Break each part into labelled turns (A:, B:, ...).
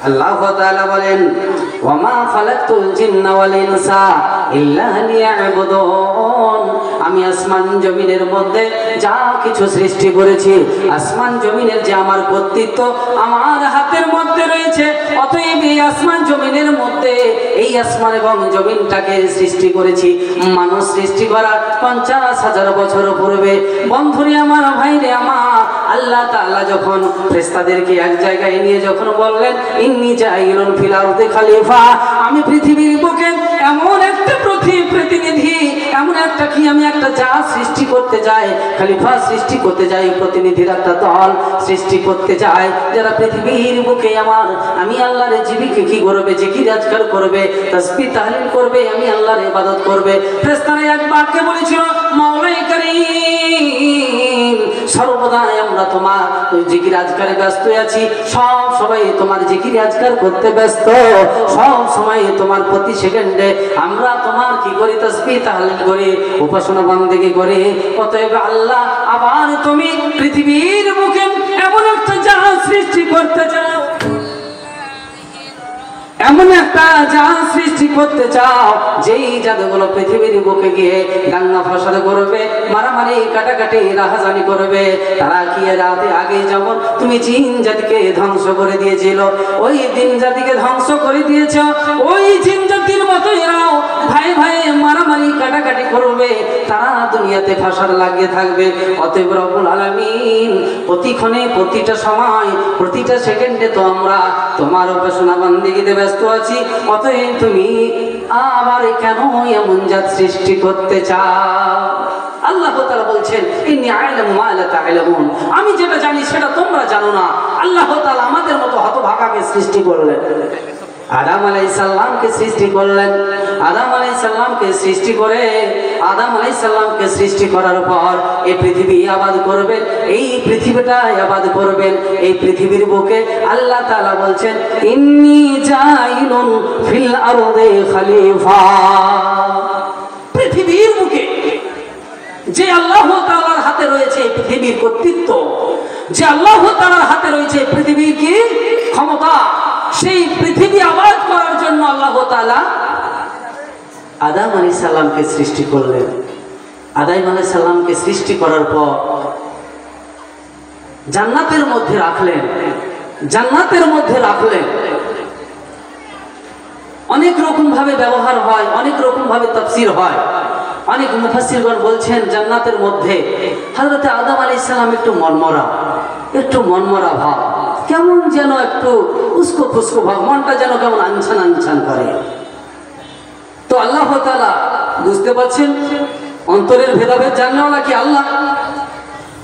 A: আল্লাহ তাআলা বলেন ওয়ামা খালাকতুল জিন্না ওয়াল ইনসা ইল্লা লিয়াবুদুন। আমি আসমান জমিনের মধ্যে যা কিছু সৃষ্টি করেছি, আসমান জমিনের যে আমার কর্তৃত্ব আমার হাতের মধ্যে রয়েছে, অতএব এই আসমান জমিনের মধ্যে এই আসমান এবং জমিনটাকে সৃষ্টি করেছি। মানুষ সৃষ্টি করার 50,000 বছর পূর্বে বন্ধুরে আমার, ভাইরে আমার, আল্লাহ তাআলা যখন ফেরেশতাদেরকে এক জায়গায় নিয়ে যখন বললেন ইন্নী জাইলুন ফিল আরদি খলিফা, আমি পৃথিবীর বুকে এমন একটা প্রতিনিধি, এমন একটা কি আমি একটা যা সৃষ্টি করতে যাই, খলিফা সৃষ্টি করতে যাই, প্রতিনিধির একটা দল সৃষ্টি করতে যাই, যারা পৃথিবীর বুকে আমার আমি আল্লাহর জীবিকা কি করবে, জিকির আজকার করবে, তাসবিহ তাহলিল করবে, আমি আল্লাহর ইবাদত করবে। ফেরেশতারা এক বাক্যে বলেছিল মাওলাই কারীম, সর্বদা আমরা তোমার জিকির আজকারে ব্যস্ত আছি, সব সময় তোমার জিকির আজকার করতে ব্যস্ত, সব সময় তোমার প্রতি সেকেন্ডে আমরা তোমার কি করি, তাসবিহ তাহলিল করি, উপাসনা বন্দেগী করি। অতএব আল্লাহ আবার তুমি পৃথিবীর বুকে এমন একটা জাহাজ সৃষ্টি করতে চাও, এমন একটা জাহাজ সৃষ্টি করতে চাও যেই জাদুগুলো পৃথিবীর বুকে গিয়ে দাঙ্গা ফাসাদ করবে, মারামারি কাটাকাটি রাহাজানি করবে। তারা কি রাতে আগে যেমন তুমি জিন জাতিকে ধ্বংস করে দিয়েছিল, ওই জিন জাতিকে ধ্বংস করে দিয়েছ, ওই জিন জাতির মতো এরাও ভাই ভাই মারামারি কাটাকাটি করবে, তারা দুনিয়াতে ফাসাদ লাগিয়ে থাকবে। অতএব রব্বুল আলামিন প্রতিক্ষণে, প্রতিটা সময়, প্রতিটা সেকেন্ডে তো আমরা তোমার উপাসনা বন্দেগীতে ব্যস্ত আছি। অতএব তুমি আবার কেন এমন জাত সৃষ্টি করতে চাও? আল্লাহ তাআলা বলছেন ইন্নী আ'লামু মা লা তা'লামুন, আমি যেটা জানি সেটা তোমরা জানো না। আল্লাহ তাআলা আমাদের মতো হতভাগাকে সৃষ্টি করলেন, আদম আলাইহিস সালামকে সৃষ্টি করলেন। আদম আলাইহিস সালামকে সৃষ্টি করে, আদম আলাইহিস সালামকে সৃষ্টি করার পর এই পৃথিবী আবাদ করবেন, এই পৃথিবীটা আবাদ করবেন। এই পৃথিবীর বুকে আল্লাহ তাআলা বলছেন ইন্নী জাইলুন ফিল আরদি খলিফা। পৃথিবীর বুকে যে আল্লাহ তাআলার হাতে রয়েছে এই পৃথিবীর কর্তৃত্ব, যে আল্লাহ তাআলার হাতে রয়েছে পৃথিবীর কি ক্ষমতা, সেই পৃথিবী আবাদ করার জন্য আল্লাহ তাআলা আদম আলাইহিস সালামকে সৃষ্টি করলেন। আদম আলাইহিস সালামকে সৃষ্টি করার পর জান্নাতের মধ্যে রাখলেন, জান্নাতের মধ্যে রাখলেন। অনেক রকম ভাবে ব্যবহার হয়, অনেক রকম ভাবে তাফসীর হয়। অনেক মুফাসসিরগণ বলছেন জান্নাতের মধ্যে হযরত আদম আলাইহিস সালাম একটু মনমরা ভাব, কেমন যেন একটু উস্কো খুস্কো ভাব, মনটা যেন কেমন আনছান আনছান করে। তো আল্লাহ তাআলা বুঝতে পারছেন অন্তরের ভেদাভেদ জানেওয়ালা কি আল্লাহ।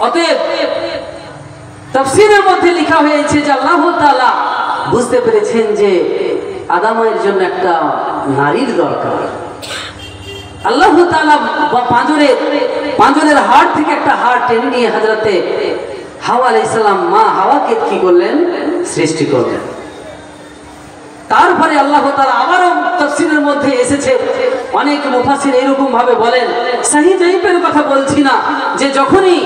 A: অতএব তাফসীরের মধ্যে লেখা হয়েছে যে আল্লাহ তাআলা বুঝতে পেরেছেন যে আদমের জন্য একটা নারীর দরকার। আল্লাহ তাআলা পাঁজরের হাড় থেকে একটা হাড় টেনে নিয়ে হযরতে হাওয়া আলাইহিস সালাম, মা হাওয়াকে কি করলেন, সৃষ্টি করলেন। তারপরে আল্লাহ তাআলা আবারও তাফসীরের মধ্যে এসেছে, অনেক মুফাসসির এরকম ভাবে বলেন, সহিহ জয়ীফের কথা বলছি না, যে যখনই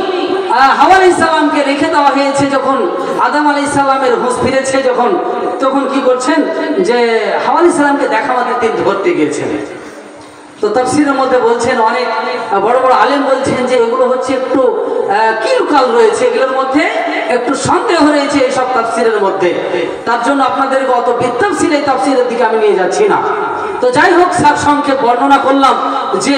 A: হাওয়া আলাইহিস সালামকে রেখে দেওয়া হয়েছে, যখন আদম আলাইহিস সালামের হুঁশ ফিরেছে, তখন কি করছেন, যে হাওয়া আলাইহিস সালামকে দেখা মাত্র তিনি ধরতে গিয়েছেন। তো তাফসীরের মধ্যে বলছেন, অনেক বড় বড় আলেম বলছেন যে এগুলো হচ্ছে একটু কিলকাল রয়েছে, এগুলোর মধ্যে একটু সন্দেহ রয়েছে এইসব তাফসীরের মধ্যে। তার জন্য আপনাদেরকে অত বিতাফসীর এই তাফসীরের দিকে আমি নিয়ে যাচ্ছি না। তো যাই হোক, সার সংক্ষেপ বর্ণনা করলাম যে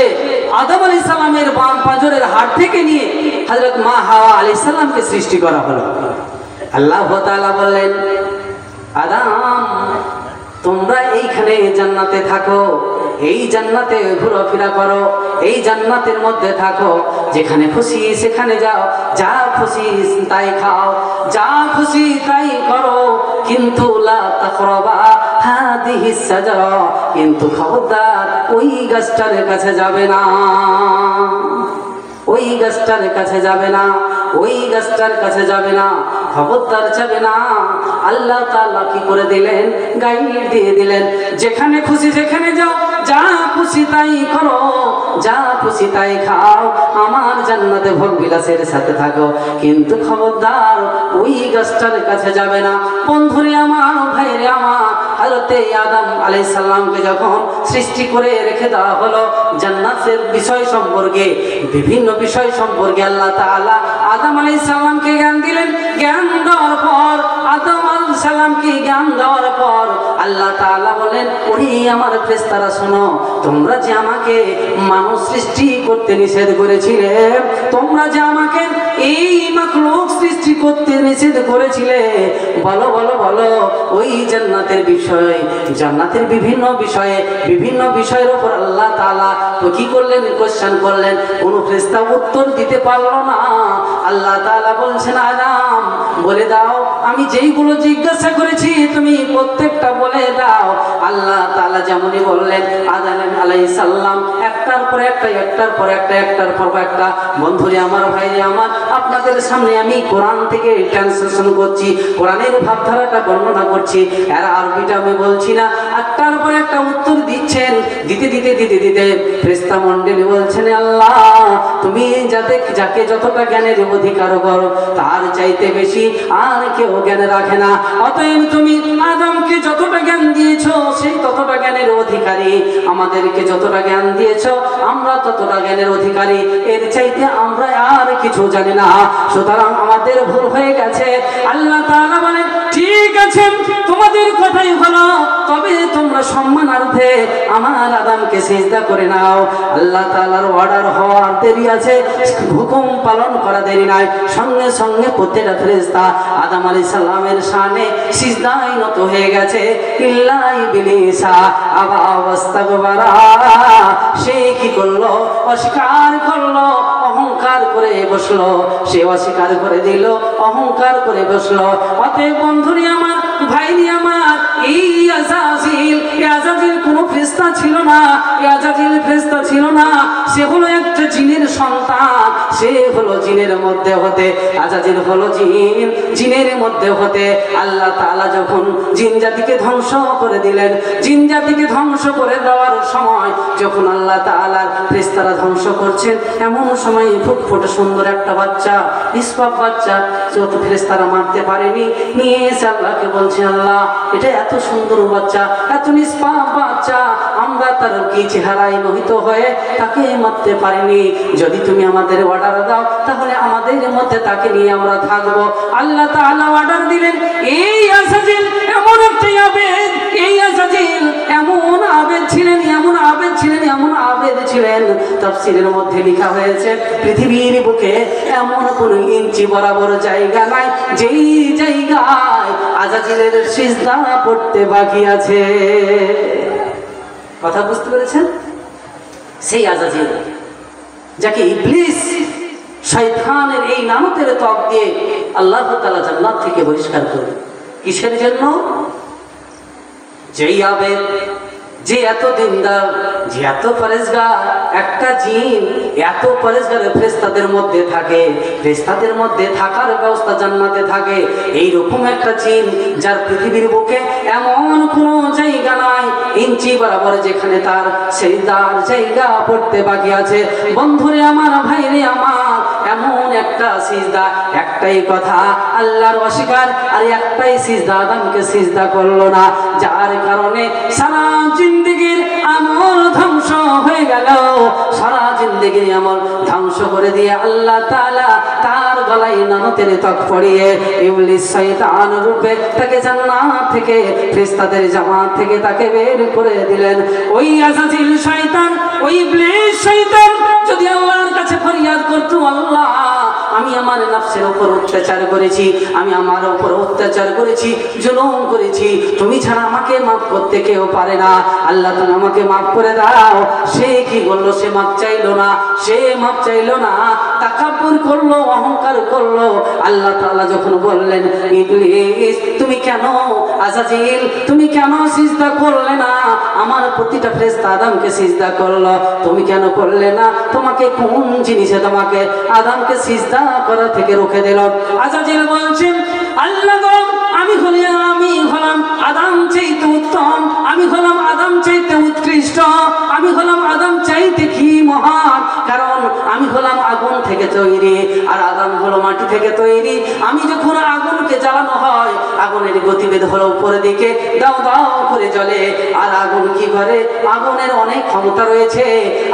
A: আদম আলাইহিস সালামের বাম পাঁজরের হাড় থেকে নিয়ে হযরত মা হাওয়া আলাইহিস সালামকে সৃষ্টি করা হলো। আল্লাহ তাআলা বললেন আদম তোমরা এইখানে জান্নাতে থাকো, এই জান্নাতে ঘোরাফেরা করো, এই জান্নাতের মধ্যে থাকো, যেখানে খুশি সেখানে যাও, যা খুশি তাই খাও, যা খুশি তাই করো, কিন্তু লা তাকরাবা হাদিহিস সাজারা, কিন্তু খবরদার ওই গাছটার কাছে যাবে না, ওই গাছটার কাছে যাবে না। ওই গাছটার কাছে যাবে না, খবরদার যাবে না। আল্লাহ তাআলা কি করে দিলেন? গাইড দিয়ে দিলেন, যেখানে খুশি যেখানে যাও, যা খুশি তাই করো, যা খুশি তাই খাও, আমার জান্নাতে ভোগ বিলাসের সাথে থাকো, কিন্তু খবরদার ওই গাছটার কাছে যাবে না। বন্ধুরে আমার, ভাইরে আমার, হযরতে আদম আলাইহিস সালামকে যখন সৃষ্টি করে রেখে দেওয়া হলো, জান্নাতের বিষয় সম্পর্কে, বিভিন্ন বিষয় সম্পর্কে আল্লাহ তাআলা আদম আলাইহিস সালামকে জ্ঞান দিলেন। জ্ঞান দেওয়ার পর, আদম আলাইহিস সালামকে জ্ঞান দেওয়ার পর আল্লাহ তাআলা বলেন, ওরে আমার ফেরেশতারা শোনো, তোমরা যে আমাকে মানুষ সৃষ্টি করতে নিষেধ করেছিলে, তোমরা যে আমাকে এই মাখলুক সৃষ্টি করতে নিষেধ করেছিলে, বলো বলো বলো ওই জান্নাতের বিষয়, জান্নাতের বিভিন্ন বিষয়ে, বিভিন্ন বিষয়ের উপর আল্লাহ তাআলা তো কি করলেন? কোশ্চেন করলেন। কোন ফেরেশতা উত্তর দিতে পারলো না। আল্লাহ তাআলা বলছেন, আদম বলে দাও, আমি যেইগুলো জিজ্ঞাসা করেছি তুমি প্রত্যেকটা বলে দাও। আল্লাহ তাআলা যেমনই বললেন, আদম আলাইহিস সালাম একটার পর একটা, একটার পর একটা, একটার পর একটা। বন্ধুরে আমার, ভাইরে আমার, আপনাদের সামনে আমি কোরআন থেকে ট্রান্সলেশন করছি, কোরআনের ভাবধারাটা বর্ণনা করছি, এর আরবিটা আমি বলছি না। একটার পর একটা উত্তর দিচ্ছেন, দিতে দিতে দিতে দিতে ফেরেশতা মণ্ডলী বলছেন, আল্লাহ তুমি যাকে যতটা জ্ঞানের অধিকার করো, তার চাইতে বেশি আর কেউ জ্ঞান রাখে না। অতএব তুমি আদমকে যতটা জ্ঞান দিয়েছো, সেই ততটা জ্ঞানের অধিকারী। আমাদেরকে যতটা জ্ঞান দিয়েছো, আমরা ততটা জ্ঞানের অধিকারী। এর চাইতে আমরা আর কিছু জানি না, সুতরাং আমাদের ভুল হয়ে গেছে। আল্লাহ তাআলা বলেন, ঠিক আছে, তোমাদের কথাই হলো, তবে তোমরা সম্মানার্থে আমার আদমকে সিজদা করে নাও। আল্লাহ তাআলার অর্ডার হওয়ার দেরি আছে, হুকুম পালন করা দেরি নাই। সঙ্গে সঙ্গে প্রত্যেকটা ফেরেশতা আদম আলাইহিস সালামের শানে সিজদায় নত হয়ে গেছে। ইল্লা ইবলিসা আবা ওয়াস্তাগবারা, সে কি করলো? অস্বীকার করলো, অহংকার করে বসলো। সে অস্বীকার করে দিল, অহংকার করে বসলো। অতএব বন্ধুরি আমার, ভাইরি আমার, এই আজাজিল কোনো ফেরেশতা ছিল না, আজাজিল ফেরেশতা ছিল না। সে হলো একটা জিনের সন্তান, সে হলো জিনের মধ্যে হতে, আজাজিল হলো জিন, জিনের মধ্যে হতে। আল্লাহ তাআলা যখন জিন জাতিকে ধ্বংস করে দিলেন, জিন জাতিকে ধ্বংস করে দেওয়ার সময় যখন আল্লাহ তাআলা ফেরেশতারা ধ্বংস করছেন, এমন সময় ফুটফুটে সুন্দর একটা বাচ্চা, নিষ্পাপ বাচ্চা, যত ফেরেশতারা মারতে পারেনি, নিয়ে এসে আল্লাহকে বলছে, আল্লাহ এটা এত সুন্দর বাচ্চা, এত নিষ্পাপ বাচ্চা, আমরা তার কি চেহারায় মোহিত হয়ে তাকে মারতে পারিনি। যদি তুমি আমাদের অর্ডার দাও, তাহলে আমাদের মধ্যে তাকে নিয়ে আমরা থাকবো। আল্লাহ তাআলা অর্ডার দিলেন, এই আজাজিল এমন একটা আবেদ, এই আজাজিল এমন আবেদ ছিলেন, এমন আবেদ ছিলেন, এমন আবেদ ছিলেন। তাফসীরের মধ্যে লেখা হয়েছে, পৃথিবীর বুকে এমন কোন ইঞ্চি বরাবর জায়গা নাই যেই জায়গায় আজাজিলের সিজদা পড়তে বাকি আছে। কথা বুঝতে পেরেছেন? সেই আজাজিল, যাকে ইবলিস শয়তানের এই নামতের ত্বক দিয়ে আল্লাহ তাআলা জান্নাত থেকে বহিষ্কার করে। কিসের জন্য? যেই আবেদ, যে এত দিনদার, যে এত পরেজগার, একটা জিন এত পরেজগার ফেরেশতাদের মধ্যে থাকে, ফেরেশতাদের মধ্যে থাকার ব্যবস্থা জান্নাতে থাকে। এইরকম একটা জিন, যার পৃথিবীর বুকে এমন কোনো জায়গা নাই ইঞ্চি বরাবর যেখানে তার সিজদার জায়গা পড়তে বাকি আছে। বন্ধুরে আমার, ভাইরে আমার, এমন একটা সিজদা, একটাই কথা আল্লাহর অস্বীকার, আর একটাই সিজদা আদমকে সিজদা করলো না, যার কারণে সারা জিন্দেগির আমল ধ্বংস হয়ে গেল। সারা জিন্দেগির আমল ধ্বংস করে দিয়ে আল্লাহ তাআলা তার গলায় নামতের ত্বক পরিয়ে ইবলিস শয়তান রূপে তাকে জান্নাত থেকে, ফেরেশতাদের জামাত থেকে তাকে বের করে দিলেন। ওই আজাজিল শয়তান, ওই ইবলিস শয়তান যদি আল্লাহর কাছে ফরিয়াদ করতো, আল্লাহ আমি আমার নফসের উপর অত্যাচার করেছি, আমি আমার উপর অত্যাচার করেছি, জুলুম করেছি, তুমি ছাড়া আমাকে মাফ করতে কেউ পারে না, আল্লাহ তুমি আমাকে মাফ করে দাও। সে কি বললো? সে মাফ চাইলো না, সে মাফ চাইলো না। তাকাব্বুর করলো, অহংকার করলো। আল্লাহ তাআলা যখন বললেন ইবলিস তুমি কেন, আজাজিল তুমি কেন সিজদা করলে না? আমার প্রতিটা ফেরেশতা আদমকে সিজদা করলো, তুমি কেন করলে না? তোমাকে কোন জিনিসে তোমাকে আদমকে সিজদা করা থেকে রুখে দিল? আজাজিল বলছেন আল্লাহ গো, আমি হলাম আদম চাইতে উত্তম, আমি হলাম আদম চাইতে উৎকৃষ্ট, আমি হলাম আদম চাইতে কি মহান, কারণ আমি হলাম আগুন থেকে তৈরি আর আদম হলো মাটি থেকে তৈরি। আমি যখন আগুনকে জ্বালানো হয় আগুনের গতিবেগ হলো উপরের দিকে, দাও দাও করে জ্বলে। আর আগুন কি করে? আগুনের অনেক ক্ষমতা রয়েছে,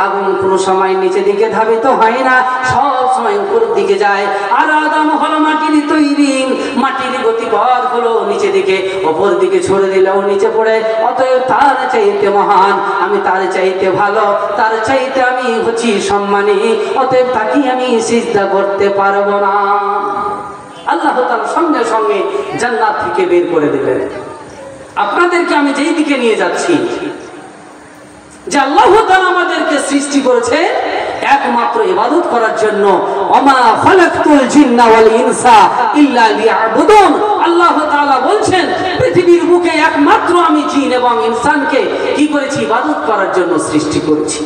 A: আগুন কোনো সময় নিচের দিকে ধাবিত হয় না, সব সময় উপরের দিকে যায়। আর আদম হলো মাটির তৈরি, মাটির গতিপথ হলো নিচে দিকে, উপর দিকে ছড়ে দিলেও নিচে পড়ে। অতএব তার চাইতে মহান, আমি তার চাইতে ভালো, তার চাইতে আমি হচ্ছি সম্মানী, অতএব তাকে আমি সিজদা করতে পারবো না। আল্লাহ তাআলা সঙ্গে সঙ্গে জান্নাত থেকে বের করে দিলেন। আপনাদেরকে আমি যেই দিকে নিয়ে যাচ্ছি, যে আল্লাহ তাআলা আমাদেরকে সৃষ্টি করেছে একমাত্র ইবাদত করার জন্য। ওমা খালাকতুল জিন্না ওয়াল ইনসা ইল্লা লিয়াবুদুন। আল্লাহ তাআলা বলছেন পৃথিবীর বুকে একমাত্র আমি জিন এবং ইনসানকে কি করেছি? ইবাদত করার জন্য সৃষ্টি করেছি।